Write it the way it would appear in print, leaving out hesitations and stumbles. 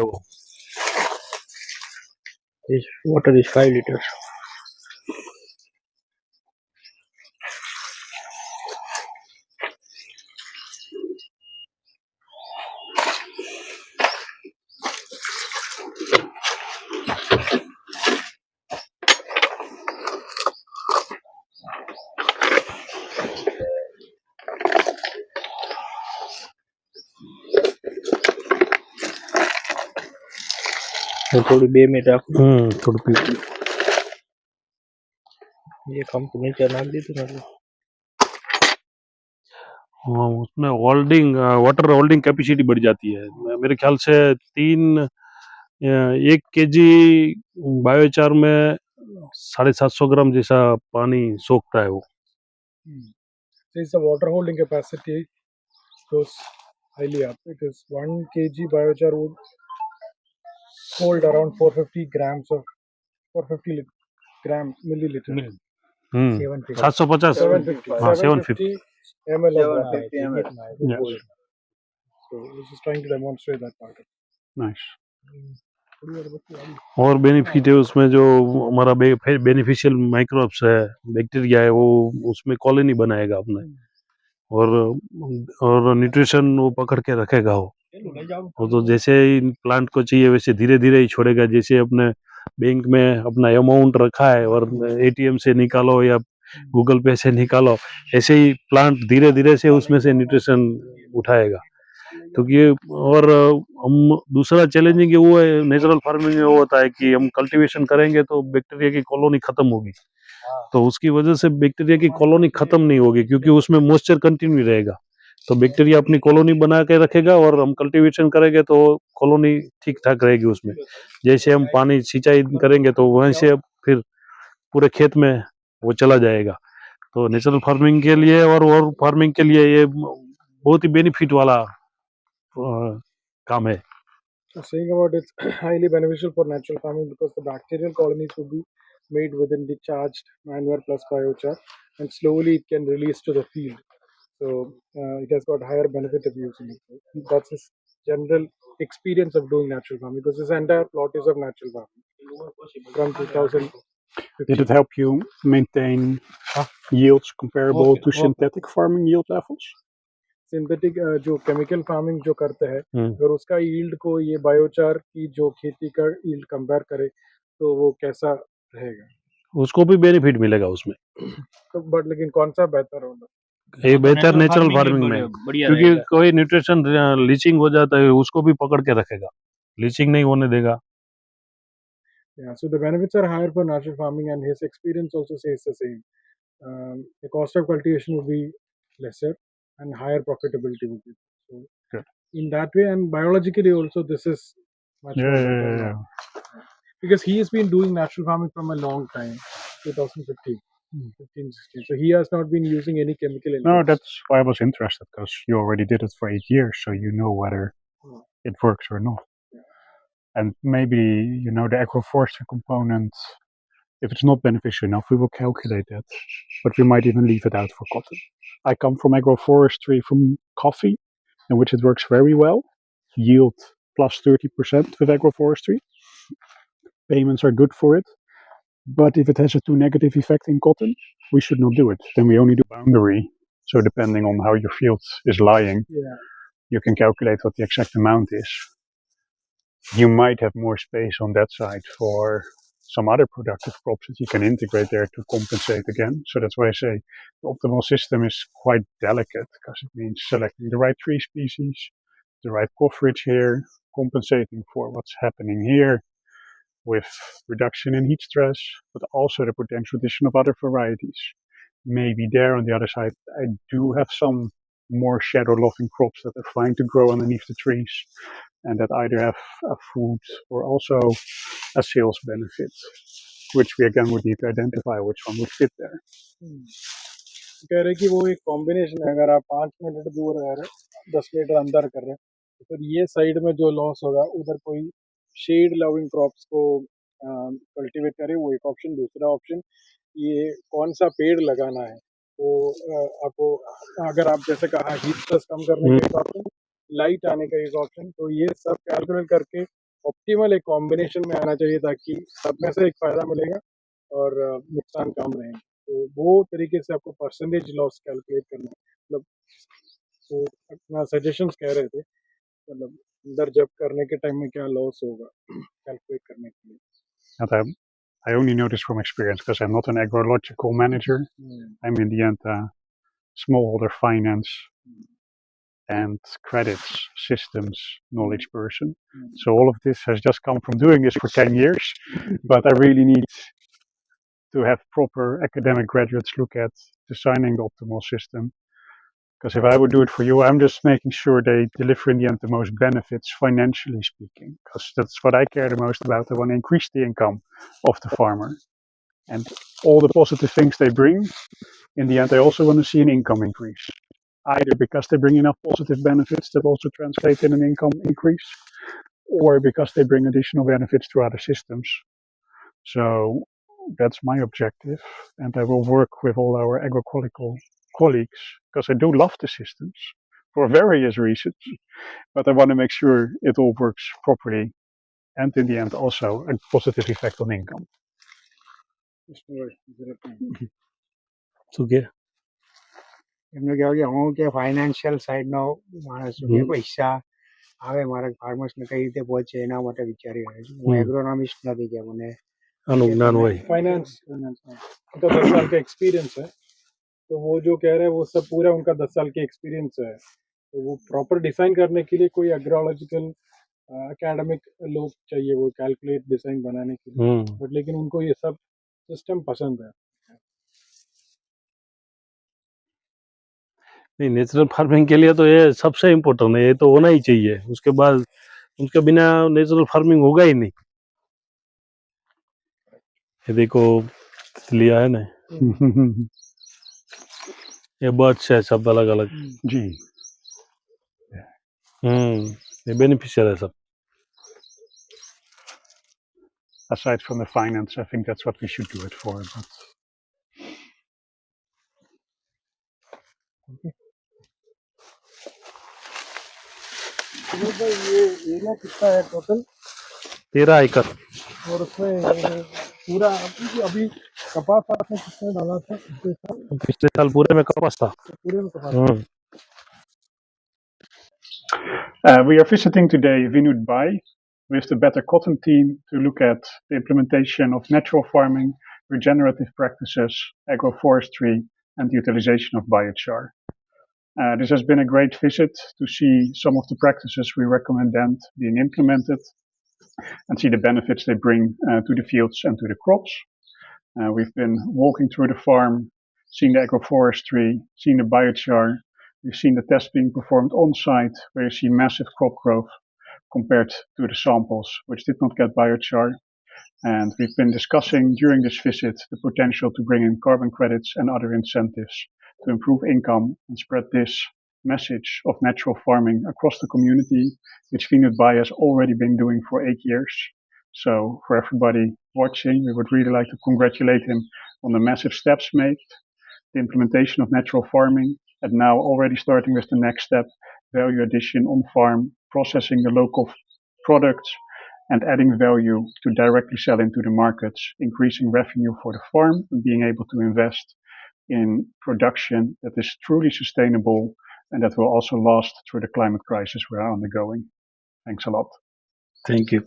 वो this water is 5 liters. थोड़ी 2 minute રાખો થોડું પીવું ये कम तो नीचे नाख दी थी मतलब उसमें होल्डिंग वाटर होल्डिंग कैपेसिटी बढ़ जाती है मेरे ख्याल से 1 केजी बायोचार में 750 ग्राम जैसा पानी सोखता है वो। Since the water holding capacity goes highly up, because 1 kg biochar would hold around 450 grams of 450 milliliter. 750 750 ml of water. Yeah. So this is trying to demonstrate that part. Nice. और benefit है उसमें जो हमारा beneficial microbes है bacteria है वो उसमें colony बनाएगा अपने और न्यूट्रिशन वो पकड़ के रखेगा वो तो जैसे ही प्लांट को चाहिए वैसे धीरे धीरे ही छोड़ेगा। जैसे अपने बैंक में अपना अमाउंट रखा है और एटीएम से निकालो या गूगल पे से निकालो, ऐसे ही प्लांट धीरे धीरे से उसमें से न्यूट्रिशन उठाएगा। तो ये और हम दूसरा चैलेंजिंग वो है नेचुरल फार्मिंग में वो होता है कि हम कल्टीवेशन करेंगे तो बैक्टीरिया की कॉलोनी खत्म होगी, तो उसकी वजह से बैक्टीरिया की कॉलोनी खत्म नहीं होगी क्योंकि उसमें मॉइस्चर कंटिन्यू रहेगा। तो बैक्टीरिया अपनी कॉलोनी बना के रखेगा और हम कल्टीवेशन करेंगे तो कॉलोनी ठीक ठाक रहेगी उसमें। जैसे हम पानी सिंचाई करेंगे तो वहीं से फिर पूरे खेत में वो चला जाएगा। तो नेचुरल फार्मिंग के लिए और फार्मिंग के लिए ये बहुत ही बेनिफिट वाला काम है। So saying about it's highly beneficial for natural farming because the bacterial colonies will be made within the charged manure plus biochar, and slowly it can release to the field. So it has got higher benefit of using it. That's his general experience of doing natural farming because this entire plot is of natural farming from 2000. Did it help you maintain yields comparable to synthetic farming yield levels? Synthetic जो chemical farming जो करते हैं अगर उसका yield को ये biochar की जो खेती का यील्ड कंपेयर करे तो वो कैसा रहेगा? उसको भी बेनिफिट मिलेगा उसमें। तो बट लेकिन कौन सा बेहतर होगा? ये बेहतर नेचुरल फार्मिंग में क्योंकि कोई न्यूट्रिशन लीचिंग हो जाता है उसको भी पकड़ के रखेगा, लीचिंग नहीं होने देगा। Yeah, so the benefits are higher for natural farming, and his experience also says the same. The cost of cultivation would be lesser, and higher profitability would be. So Good. in that way, and biologically also, this is much more better. Because he has been doing natural farming from a long time, 2015, 15, 16. So he has not been using any chemical inputs. No, that's why I was interested because you already did it for 8 years, so you know whether it works or not. And maybe, the agroforestry component, if it's not beneficial enough, we will calculate that. But we might even leave it out for cotton. I come from agroforestry from coffee, in which it works very well. Yield plus 30% with agroforestry. Payments are good for it. But if it has a too negative effect in cotton, we should not do it. Then we only do boundary. So depending on how your field is lying, you can calculate what the exact amount is. You might have more space on that side for some other productive crops that you can integrate there to compensate again. So that's why I say the optimal system is quite delicate because it means selecting the right tree species, the right coverage here, compensating for what's happening here with reduction in heat stress, but also the potential addition of other varieties. Maybe there on the other side, I do have some more shadow-loving crops that are fine to grow underneath the trees and that either have a food or also a sales benefit, which we again would need to identify which one would fit there. कह रहे कि वो एक combination है, अगर आप 5 minute दूर रह रहे 10 मीटर अंदर कर रहे तो फिर ये साइड में जो लॉस होगा उधर कोई शेड लविंग क्रॉप्स को कल्टीवेट करे, वो एक ऑप्शन। दूसरा ऑप्शन ये कौन सा पेड़ लगाना है, तो आपको अगर आप जैसे कहा हीट स्ट्रेस कम करने का एक ऑप्शन, लाइट आने का एक ऑप्शन, तो ये सब कैलकुलेट करके ऑप्टिमल एक कॉम्बिनेशन में आना चाहिए ताकि सब में से एक फायदा मिलेगा और नुकसान कम रहेगा। तो वो तरीके से आपको परसेंटेज लॉस कैलकुलेट करना है। मतलब तो अपना सजेशंस कह रहे थे, मतलब अंदर जब करने के टाइम में क्या लॉस होगा कैलकुलेट करने के लिए। And I only know this from experience because I'm not an agrological manager. I'm in the end a smallholder finance and credits systems knowledge person. So all of this has just come from doing this for 10 years. But I really need to have proper academic graduates look at designing the optimal system. Because if I would do it for you, I'm just making sure they deliver in the end the most benefits financially speaking. Because that's what I care the most about. I want to increase the income of the farmer. And all the positive things they bring, in the end, I also want to see an income increase. Either because they bring enough positive benefits that also translate in an income increase, or because they bring additional benefits to other systems. So that's my objective, and I will work with all our agroecological colleagues because I do love the systems for various reasons, but I want to make sure it all works properly and in the end also a positive effect on income. શું કે એમને કહેવાય કે હું કે financial સાઈડનો માણસ છું કે પૈસા આવે મારા ફાર્મર્સને કઈ રીતે પહોંચે એના માટે વિચારી રહ્યો છું. હું એગ્રોનોમિસ્ટ નથી કે મને આનું જ્ઞાન હોય फाइनेंस उनका 10 साल का एक्सपीरियंस है, तो वो जो कह रहे हैं वो सब पूरा उनका 10 साल के एक्सपीरियंस है। तो वो प्रॉपर डिजाइन करने के लिए कोई एग्रोलॉजिकल एकेडमिक लोग चाहिए वो कैलकुलेट डिजाइन बनाने के लिए, बट लेकिन उनको ये सब सिस्टम पसंद है। नहीं, नेचुरल फार्मिंग के लिए तो ये सबसे इम्पोर्टेंट है, ये तो होना ही चाहिए। उसके बाद उसके बिना नेचुरल फार्मिंग होगा ही नहीं। ये देखो तितलियां है ना, ये बर्ड्स है सब अलग अलग। जी ये बेनिफिशियल है सब। Aside from the finance, I think that's what we should do it for. But ये एरिया कितना है टोटल? 13 एकड़। और उसमें पूरा अभी कपास आपने कितने डाला था पिछले साल पूरे में कपास था। पूरे में कपास? we are visiting today Vinud Bai with the Better Cotton team to look at the implementation of natural farming, regenerative practices, agroforestry, and the utilization of biochar. This has been a great visit to see some of the practices we recommend being implemented and see the benefits they bring to the fields and to the crops. We've been walking through the farm, seeing the agroforestry, seeing the biochar. We've seen the tests being performed on site where you see massive crop growth compared to the samples which did not get biochar. And we've been discussing during this visit the potential to bring in carbon credits and other incentives to improve income and spread this message of natural farming across the community, which Vinud Bai has already been doing for 8 years. So for everybody watching, we would really like to congratulate him on the massive steps made, the implementation of natural farming, and now already starting with the next step, value addition on farm, processing the local products, and adding value to directly sell into the markets, increasing revenue for the farm, and being able to invest in production that is truly sustainable and that will also last through the climate crisis we are undergoing. Thanks a lot. Thank you.